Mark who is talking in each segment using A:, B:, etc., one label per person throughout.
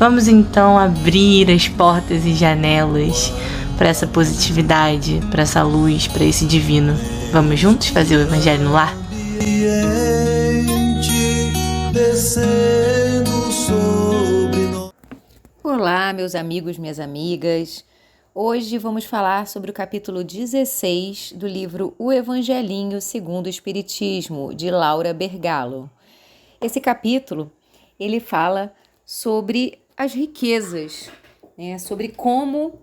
A: Vamos então abrir as portas e janelas para essa positividade, para essa luz, para esse divino. Vamos juntos fazer o Evangelho no Lar?
B: Olá, meus amigos, minhas amigas. Hoje vamos falar sobre o capítulo 16 do livro O Evangelinho segundo o Espiritismo, de Laura Bergalo. Esse capítulo, ele fala sobre as riquezas, sobre como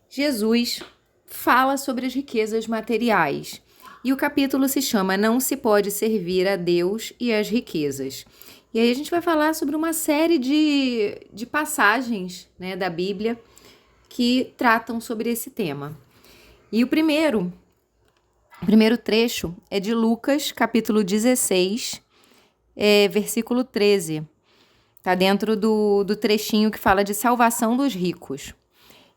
B: Jesus fala sobre as riquezas materiais. E o capítulo se chama Não se pode servir a Deus e as riquezas. E aí a gente vai falar sobre uma série de passagens, da Bíblia que tratam sobre esse tema. E o primeiro trecho é de Lucas, capítulo 16, versículo 13. Está dentro do trechinho que fala de salvação dos ricos.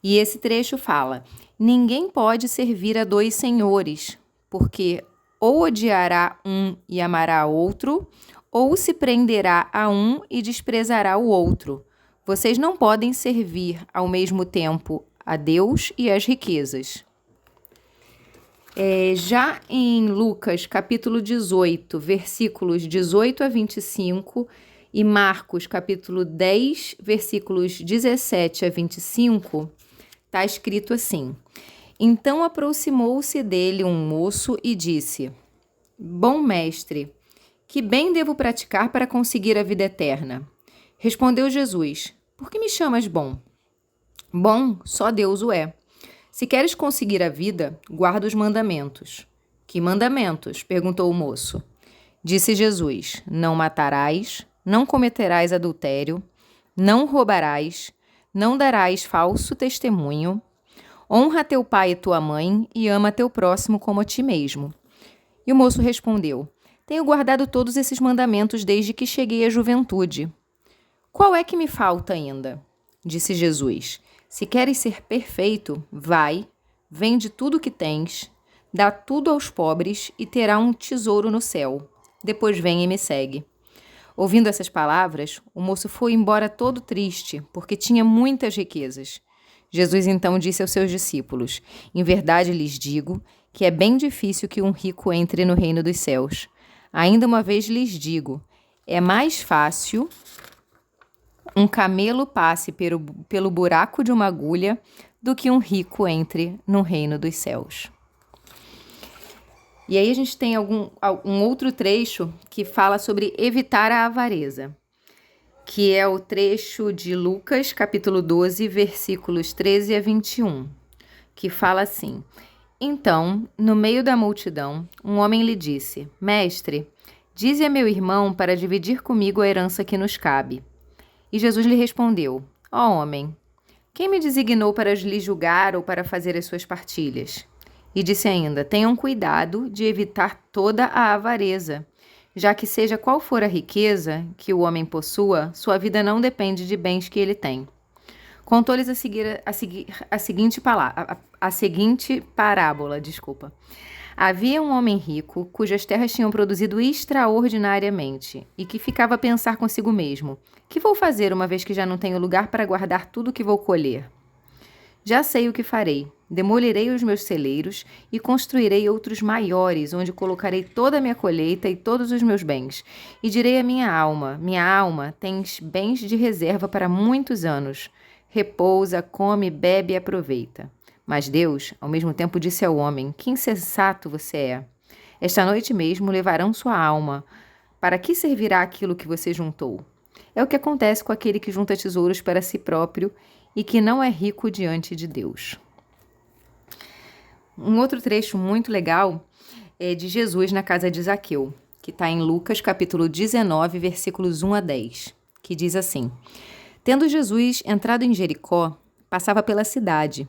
B: E esse trecho fala: ninguém pode servir a dois senhores, porque ou odiará um e amará outro, ou se prenderá a um e desprezará o outro. Vocês não podem servir ao mesmo tempo a Deus e as riquezas. Já em Lucas, capítulo 18, versículos 18 a 25, e Marcos, capítulo 10, versículos 17 a 25, está escrito assim: Então aproximou-se dele um moço e disse: Bom mestre, que bem devo praticar para conseguir a vida eterna? Respondeu Jesus: Por que me chamas bom? Bom, só Deus o é. Se queres conseguir a vida, guarda os mandamentos. Que mandamentos? Perguntou o moço. Disse Jesus: Não matarás, não cometerás adultério, não roubarás, não darás falso testemunho, honra teu pai e tua mãe e ama teu próximo como a ti mesmo. E o moço respondeu: Tenho guardado todos esses mandamentos desde que cheguei à juventude. Qual é que me falta ainda? Disse Jesus: Se queres ser perfeito, vai, vende tudo o que tens, dá tudo aos pobres e terá um tesouro no céu. Depois vem e me segue. Ouvindo essas palavras, o moço foi embora todo triste, porque tinha muitas riquezas. Jesus então disse aos seus discípulos: Em verdade lhes digo que é bem difícil que um rico entre no reino dos céus. Ainda uma vez lhes digo, é mais fácil um camelo passe pelo buraco de uma agulha do que um rico entre no reino dos céus. E aí a gente tem um outro trecho que fala sobre evitar a avareza, que é o trecho de Lucas, capítulo 12, versículos 13 a 21, que fala assim: Então, no meio da multidão, um homem lhe disse: Mestre, dize a meu irmão para dividir comigo a herança que nos cabe. E Jesus lhe respondeu: Ó homem, quem me designou para lhe julgar ou para fazer as suas partilhas? E disse ainda: Tenham cuidado de evitar toda a avareza, já que seja qual for a riqueza que o homem possua, sua vida não depende de bens que ele tem. Contou-lhes a seguinte parábola. Havia um homem rico, cujas terras tinham produzido extraordinariamente, e que ficava a pensar consigo mesmo: que vou fazer uma vez que já não tenho lugar para guardar tudo o que vou colher? Já sei o que farei. Demolirei os meus celeiros e construirei outros maiores, onde colocarei toda a minha colheita e todos os meus bens. E direi à minha alma, tens bens de reserva para muitos anos. Repousa, come, bebe e aproveita. Mas Deus, ao mesmo tempo, disse ao homem: Que insensato você é! Esta noite mesmo levarão sua alma. Para que servirá aquilo que você juntou? É o que acontece com aquele que junta tesouros para si próprio e que não é rico diante de Deus. Um outro trecho muito legal é de Jesus na casa de Zaqueu, que está em Lucas, capítulo 19, versículos 1 a 10, que diz assim: Tendo Jesus entrado em Jericó, passava pela cidade,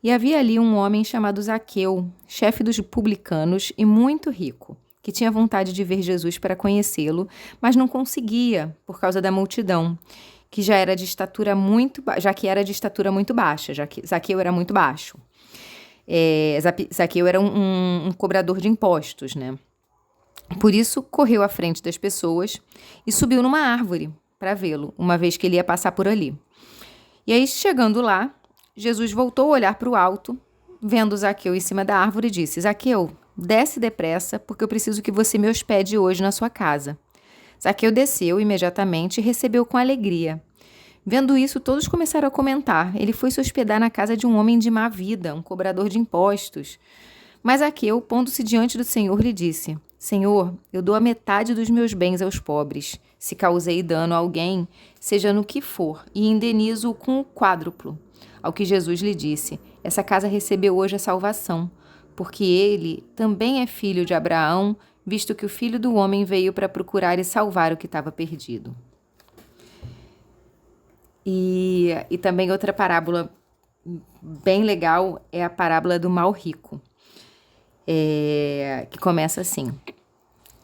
B: e havia ali um homem chamado Zaqueu, chefe dos publicanos e muito rico, que tinha vontade de ver Jesus para conhecê-lo, mas não conseguia por causa da multidão, que já que era de estatura muito baixa, já que Zaqueu era muito baixo. Zaqueu era um cobrador de impostos, né? Por isso, correu à frente das pessoas e subiu numa árvore para vê-lo, uma vez que ele ia passar por ali. E aí, chegando lá, Jesus voltou a olhar para o alto, vendo Zaqueu em cima da árvore, e disse: Zaqueu, desce depressa, porque eu preciso que você me hospede hoje na sua casa. Zaqueu desceu imediatamente e recebeu com alegria. Vendo isso, todos começaram a comentar. Ele foi se hospedar na casa de um homem de má vida, um cobrador de impostos. Mas Zaqueu, pondo-se diante do Senhor, lhe disse: Senhor, eu dou a metade dos meus bens aos pobres. Se causei dano a alguém, seja no que for, e indenizo-o com o quádruplo. Ao que Jesus lhe disse: Essa casa recebeu hoje a salvação, porque ele também é filho de Abraão, visto que o Filho do Homem veio para procurar e salvar o que estava perdido. E também outra parábola bem legal é a parábola do mal rico, que começa assim.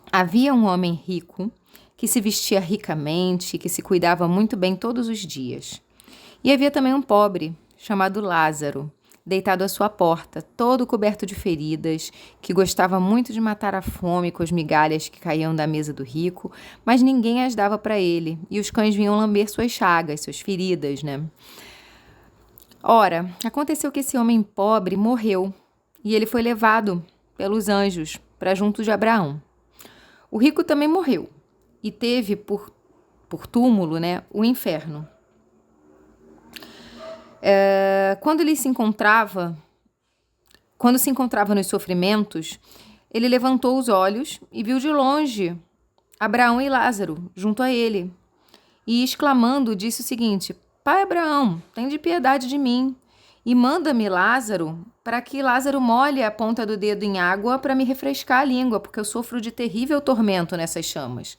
B: Havia um homem rico que se vestia ricamente, que se cuidava muito bem todos os dias. E havia também um pobre, chamado Lázaro, deitado à sua porta, todo coberto de feridas, que gostava muito de matar a fome com as migalhas que caíam da mesa do rico, mas ninguém as dava para ele, e os cães vinham lamber suas chagas, suas feridas, né? Ora, aconteceu que esse homem pobre morreu, e ele foi levado pelos anjos para junto de Abraão. O rico também morreu, e teve por túmulo, né, o inferno. Quando se encontrava nos sofrimentos, ele levantou os olhos e viu de longe Abraão e Lázaro junto a ele. E exclamando, disse o seguinte: Pai Abraão, tem de piedade de mim e manda-me Lázaro para que Lázaro molhe a ponta do dedo em água para me refrescar a língua, porque eu sofro de terrível tormento nessas chamas.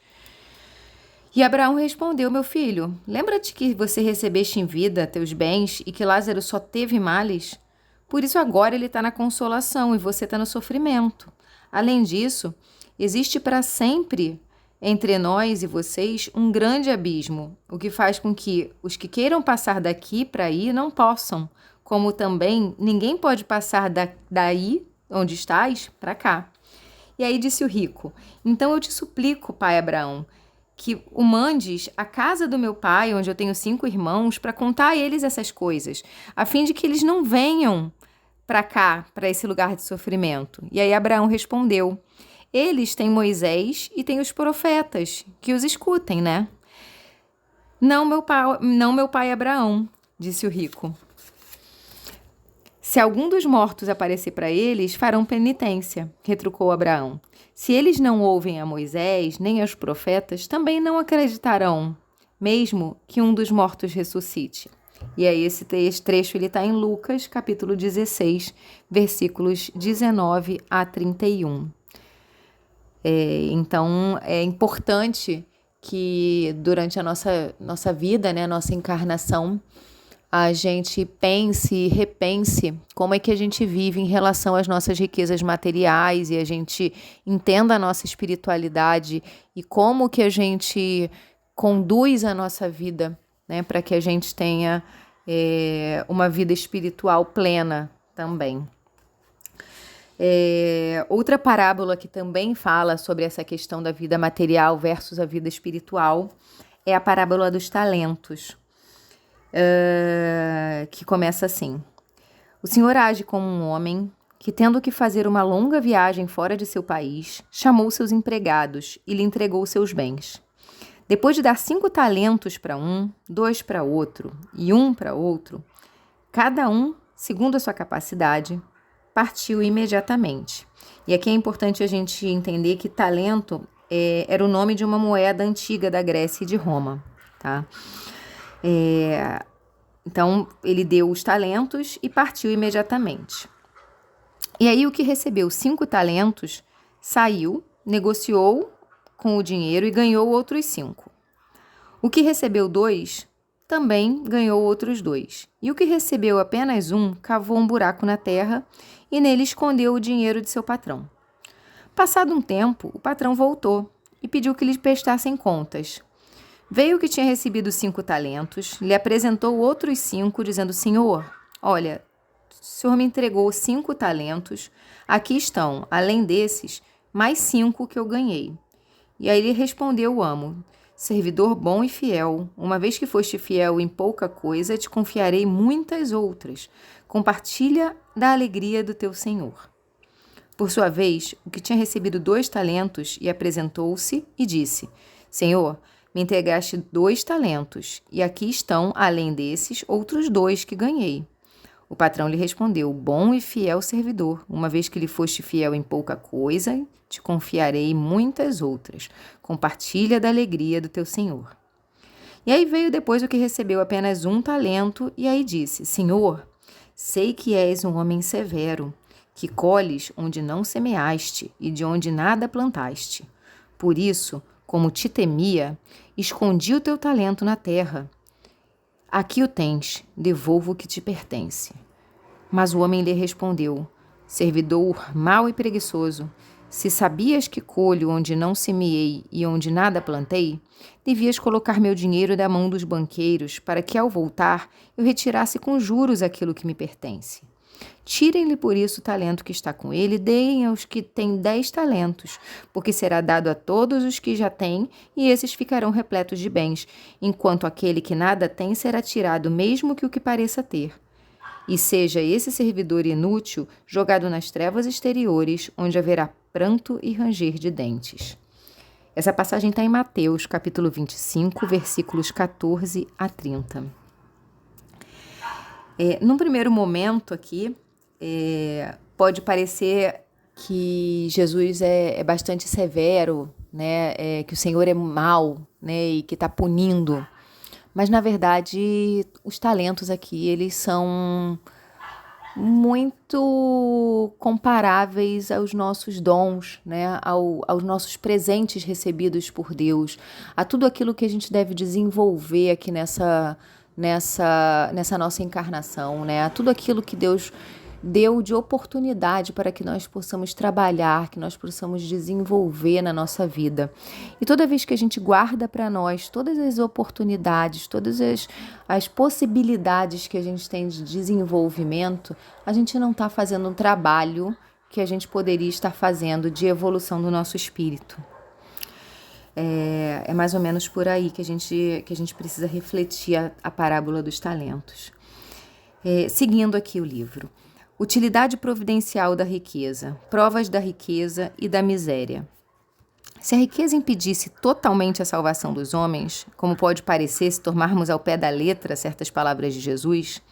B: E Abraão respondeu: Meu filho, lembra-te que você recebeste em vida teus bens e que Lázaro só teve males? Por isso agora ele está na consolação e você está no sofrimento. Além disso, existe para sempre entre nós e vocês um grande abismo, o que faz com que os que queiram passar daqui para aí não possam, como também ninguém pode passar daí, onde estás, para cá. E aí disse o rico: Então eu te suplico, pai Abraão, que o mandes à casa do meu pai, onde eu tenho 5 irmãos, para contar a eles essas coisas, a fim de que eles não venham para cá, para esse lugar de sofrimento. E aí Abraão respondeu: Eles têm Moisés e têm os profetas, que os escutem, né? Não, meu pai Abraão, disse o rico. Se algum dos mortos aparecer para eles, farão penitência, retrucou Abraão. Se eles não ouvem a Moisés, nem aos profetas, também não acreditarão, mesmo que um dos mortos ressuscite. E aí esse trecho está em Lucas, capítulo 16, versículos 19 a 31. Então, é importante que durante a nossa vida, né, nossa encarnação, a gente pense e repense como é que a gente vive em relação às nossas riquezas materiais e a gente entenda a nossa espiritualidade e como que a gente conduz a nossa vida, né, para que a gente tenha uma vida espiritual plena também. Outra parábola que também fala sobre essa questão da vida material versus a vida espiritual é a parábola dos talentos. Que começa assim: O Senhor age como um homem que, tendo que fazer uma longa viagem fora de seu país, chamou seus empregados e lhe entregou seus bens. Depois de dar 5 talentos para um, 2 para outro e 1 para outro, cada um, segundo a sua capacidade, partiu imediatamente. E aqui é importante a gente entender que talento era o nome de uma moeda antiga da Grécia e de Roma, tá? Então, ele deu os talentos e partiu imediatamente. E aí, o que recebeu 5 talentos saiu, negociou com o dinheiro e ganhou outros 5. O que recebeu 2 também ganhou outros 2. E o que recebeu apenas 1 cavou um buraco na terra e nele escondeu o dinheiro de seu patrão. Passado um tempo, o patrão voltou e pediu que lhe prestassem contas. Veio o que tinha recebido 5 talentos, lhe apresentou outros 5, dizendo: Senhor, olha, o senhor me entregou 5 talentos, aqui estão, além desses, mais 5 que eu ganhei. E aí lhe respondeu o amo: servidor bom e fiel. Uma vez que foste fiel em pouca coisa, te confiarei muitas outras. Compartilha da alegria do teu senhor. Por sua vez, o que tinha recebido 2 talentos e apresentou-se e disse: Senhor, me entregaste 2 talentos, e aqui estão, além desses, outros 2 que ganhei. O patrão lhe respondeu: Bom e fiel servidor, uma vez que lhe foste fiel em pouca coisa, te confiarei muitas outras. Compartilha da alegria do teu senhor. E aí veio depois o que recebeu apenas 1 talento, e aí disse: Senhor, sei que és um homem severo, que colhes onde não semeaste e de onde nada plantaste. Por isso, como te temia, escondi o teu talento na terra. Aqui o tens, devolvo o que te pertence. Mas o homem lhe respondeu: Servidor mau e preguiçoso, se sabias que colho onde não semeei e onde nada plantei, devias colocar meu dinheiro da mão dos banqueiros, para que, ao voltar, eu retirasse com juros aquilo que me pertence. Tirem-lhe por isso o talento que está com ele, deem aos que têm 10 talentos, porque será dado a todos os que já têm, e esses ficarão repletos de bens, enquanto aquele que nada tem será tirado mesmo que o que pareça ter. E seja esse servidor inútil jogado nas trevas exteriores, onde haverá pranto e ranger de dentes. Essa passagem está em Mateus, capítulo 25, versículos 14 a 30. Num primeiro momento aqui, pode parecer que Jesus é bastante severo, né? Que o Senhor é mau, né? E que está punindo. Mas, na verdade, os talentos aqui, eles são muito comparáveis aos nossos dons, né? Aos nossos presentes recebidos por Deus, a tudo aquilo que a gente deve desenvolver aqui nessa nossa encarnação, né? A tudo aquilo que Deus deu de oportunidade para que nós possamos trabalhar, que nós possamos desenvolver na nossa vida. E toda vez que a gente guarda para nós todas as oportunidades, todas as possibilidades que a gente tem de desenvolvimento, a gente não está fazendo um trabalho que a gente poderia estar fazendo de evolução do nosso espírito. É mais ou menos por aí que a gente precisa refletir a parábola dos talentos. Seguindo aqui o livro. Utilidade providencial da riqueza, provas da riqueza e da miséria. Se a riqueza impedisse totalmente a salvação dos homens, como pode parecer se tomarmos ao pé da letra certas palavras de Jesus,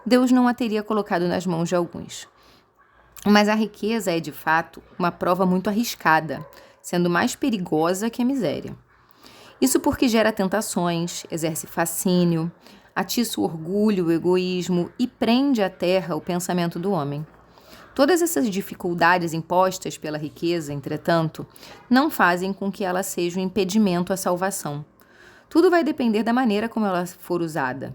B: Deus não a teria colocado nas mãos de alguns. Mas a riqueza é, de fato, uma prova muito arriscada, sendo mais perigosa que a miséria. Isso porque gera tentações, exerce fascínio, atiça o orgulho, o egoísmo e prende à terra o pensamento do homem. Todas essas dificuldades impostas pela riqueza, entretanto, não fazem com que ela seja um impedimento à salvação. Tudo vai depender da maneira como ela for usada.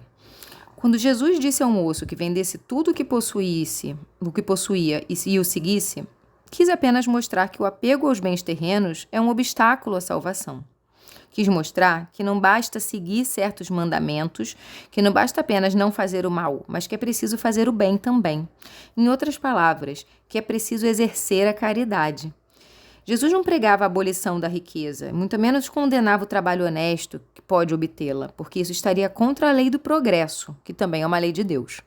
B: Quando Jesus disse ao moço que vendesse tudo o que possuía e o seguisse, quis apenas mostrar que o apego aos bens terrenos é um obstáculo à salvação. Quis mostrar que não basta seguir certos mandamentos, que não basta apenas não fazer o mal, mas que é preciso fazer o bem também. Em outras palavras, que é preciso exercer a caridade. Jesus não pregava a abolição da riqueza, muito menos condenava o trabalho honesto que pode obtê-la, porque isso estaria contra a lei do progresso, que também é uma lei de Deus.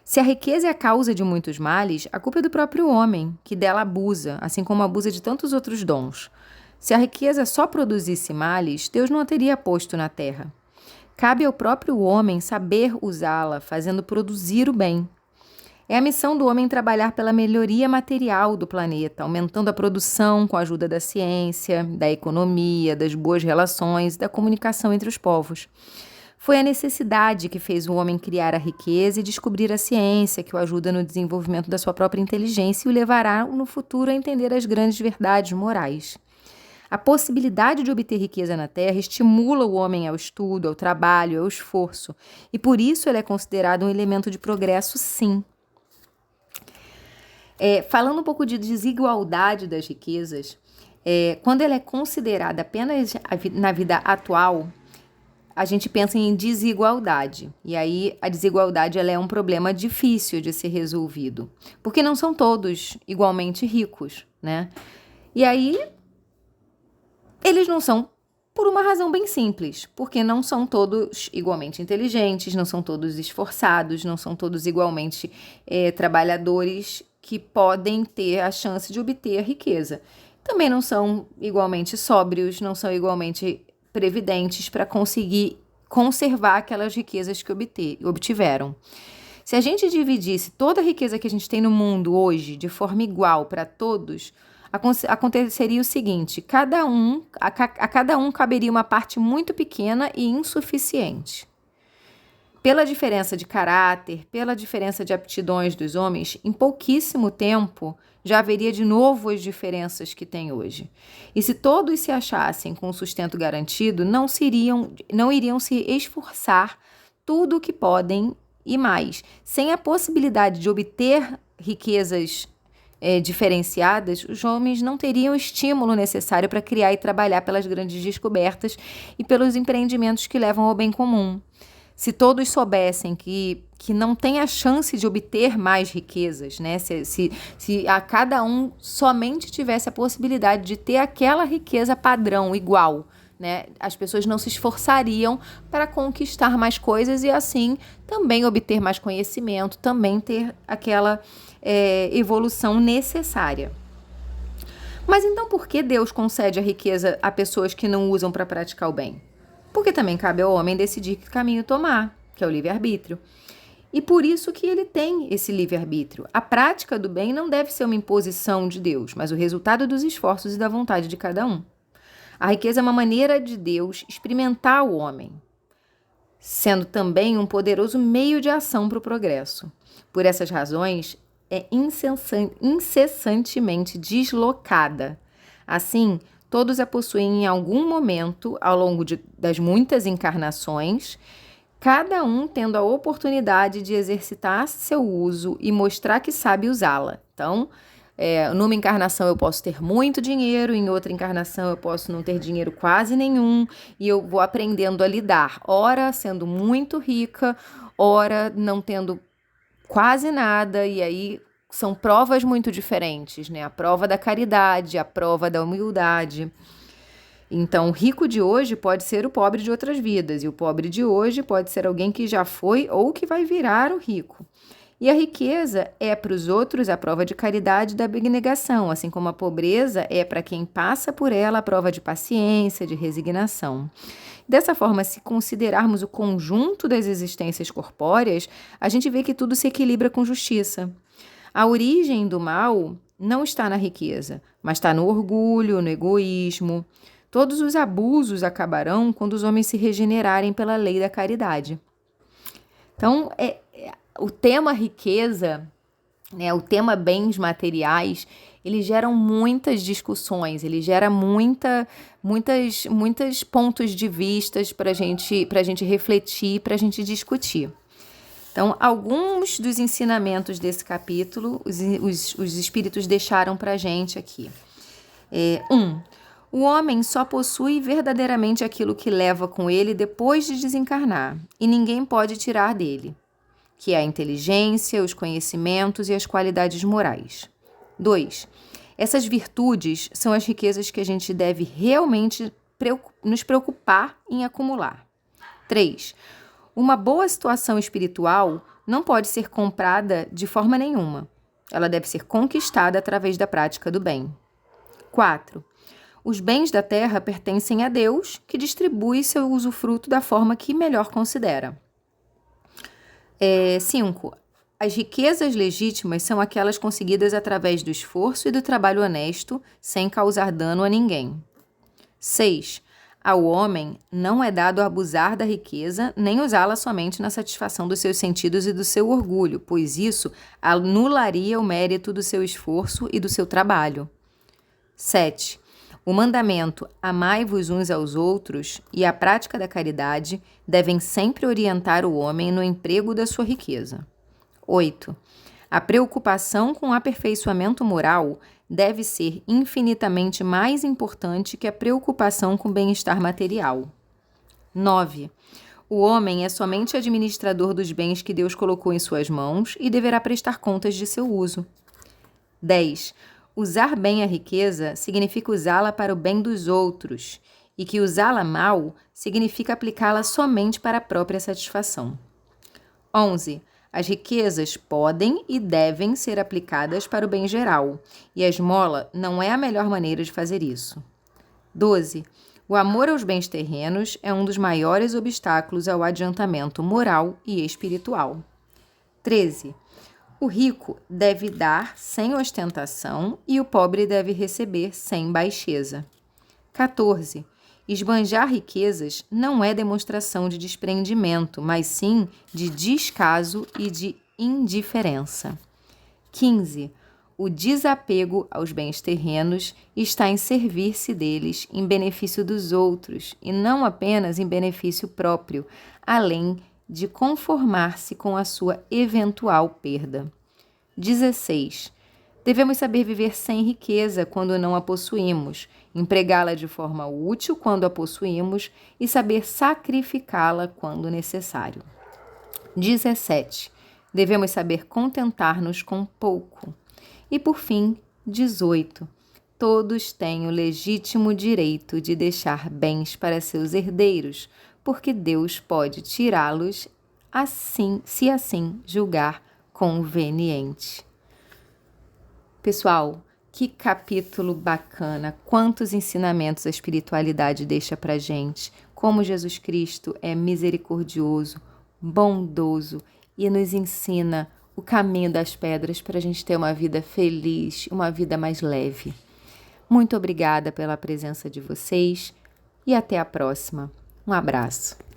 B: Se a riqueza é a causa de muitos males, a culpa é do próprio homem, que dela abusa, assim como abusa de tantos outros dons. Se a riqueza só produzisse males, Deus não a teria posto na terra. Cabe ao próprio homem saber usá-la, fazendo produzir o bem. É a missão do homem trabalhar pela melhoria material do planeta, aumentando a produção com a ajuda da ciência, da economia, das boas relações e da comunicação entre os povos. Foi a necessidade que fez o homem criar a riqueza e descobrir a ciência, que o ajuda no desenvolvimento da sua própria inteligência e o levará no futuro a entender as grandes verdades morais. A possibilidade de obter riqueza na Terra estimula o homem ao estudo, ao trabalho, ao esforço, e por isso ele é considerado um elemento de progresso, sim. Falando um pouco de desigualdade das riquezas, quando ela é considerada apenas na vida atual, a gente pensa em desigualdade. E aí a desigualdade ela é um problema difícil de ser resolvido, porque não são todos igualmente ricos, né? E aí eles não são por uma razão bem simples, porque não são todos igualmente inteligentes, não são todos esforçados, não são todos igualmente trabalhadores que podem ter a chance de obter a riqueza. Também não são igualmente sóbrios, não são igualmente previdentes para conseguir conservar aquelas riquezas que obtiveram. Se a gente dividisse toda a riqueza que a gente tem no mundo hoje de forma igual para todos, aconteceria o seguinte: a cada um caberia uma parte muito pequena e insuficiente. Pela diferença de caráter, pela diferença de aptidões dos homens, em pouquíssimo tempo já haveria de novo as diferenças que tem hoje. E se todos se achassem com o sustento garantido, não iriam se esforçar tudo o que podem e mais. Sem a possibilidade de obter riquezas diferenciadas, os homens não teriam o estímulo necessário para criar e trabalhar pelas grandes descobertas e pelos empreendimentos que levam ao bem comum. Se todos soubessem que não tem a chance de obter mais riquezas, né? Se a cada um somente tivesse a possibilidade de ter aquela riqueza padrão, igual, né? As pessoas não se esforçariam para conquistar mais coisas e assim também obter mais conhecimento, também ter aquela evolução necessária. Mas então por que Deus concede a riqueza a pessoas que não usam para praticar o bem? Porque também cabe ao homem decidir que caminho tomar, que é o livre-arbítrio. E por isso que ele tem esse livre-arbítrio. A prática do bem não deve ser uma imposição de Deus, mas o resultado dos esforços e da vontade de cada um. A riqueza é uma maneira de Deus experimentar o homem, sendo também um poderoso meio de ação para o progresso. Por essas razões, é incessantemente deslocada. Assim, todos a possuem em algum momento ao longo das muitas encarnações, cada um tendo a oportunidade de exercitar seu uso e mostrar que sabe usá-la. Então, numa encarnação eu posso ter muito dinheiro, em outra encarnação eu posso não ter dinheiro quase nenhum, e eu vou aprendendo a lidar, ora sendo muito rica, ora não tendo quase nada, e aí são provas muito diferentes, né? A prova da caridade, a prova da humildade. Então, o rico de hoje pode ser o pobre de outras vidas, e o pobre de hoje pode ser alguém que já foi ou que vai virar o rico. E a riqueza é para os outros a prova de caridade e da abnegação, assim como a pobreza é para quem passa por ela a prova de paciência, de resignação. Dessa forma, se considerarmos o conjunto das existências corpóreas, a gente vê que tudo se equilibra com justiça. A origem do mal não está na riqueza, mas está no orgulho, no egoísmo. Todos os abusos acabarão quando os homens se regenerarem pela lei da caridade. Então, o tema riqueza, né, o tema bens materiais, ele gera muitas discussões, ele gera muitos pontos de vistas para a gente refletir, para a gente discutir. Então, alguns dos ensinamentos desse capítulo, os espíritos deixaram para a gente aqui. 1. O homem só possui verdadeiramente aquilo que leva com ele depois de desencarnar, e ninguém pode tirar dele, que é a inteligência, os conhecimentos e as qualidades morais. 2. Essas virtudes são as riquezas que a gente deve realmente nos preocupar em acumular. 3. Uma boa situação espiritual não pode ser comprada de forma nenhuma. Ela deve ser conquistada através da prática do bem. 4. Os bens da terra pertencem a Deus, que distribui seu usufruto da forma que melhor considera. 5. As riquezas legítimas são aquelas conseguidas através do esforço e do trabalho honesto, sem causar dano a ninguém. 6. Ao homem não é dado abusar da riqueza, nem usá-la somente na satisfação dos seus sentidos e do seu orgulho, pois isso anularia o mérito do seu esforço e do seu trabalho. 7. O mandamento "amai-vos uns aos outros" e a prática da caridade devem sempre orientar o homem no emprego da sua riqueza. 8. A preocupação com o aperfeiçoamento moral deve ser infinitamente mais importante que a preocupação com o bem-estar material. 9. O homem é somente administrador dos bens que Deus colocou em suas mãos e deverá prestar contas de seu uso. 10. Usar bem a riqueza significa usá-la para o bem dos outros e que usá-la mal significa aplicá-la somente para a própria satisfação. 11. As riquezas podem e devem ser aplicadas para o bem geral, e a esmola não é a melhor maneira de fazer isso. 12. O amor aos bens terrenos é um dos maiores obstáculos ao adiantamento moral e espiritual. 13. O rico deve dar sem ostentação e o pobre deve receber sem baixeza. 14. Esbanjar riquezas não é demonstração de desprendimento, mas sim de descaso e de indiferença. 15. O desapego aos bens terrenos está em servir-se deles em benefício dos outros e não apenas em benefício próprio, além de conformar-se com a sua eventual perda. 16. Devemos saber viver sem riqueza quando não a possuímos, empregá-la de forma útil quando a possuímos e saber sacrificá-la quando necessário. 17. Devemos saber contentar-nos com pouco. E, por fim, 18. Todos têm o legítimo direito de deixar bens para seus herdeiros, porque Deus pode tirá-los assim, se assim julgar conveniente. Pessoal, que capítulo bacana, quantos ensinamentos a espiritualidade deixa pra gente, como Jesus Cristo é misericordioso, bondoso e nos ensina o caminho das pedras para a gente ter uma vida feliz, uma vida mais leve. Muito obrigada pela presença de vocês e até a próxima. Um abraço.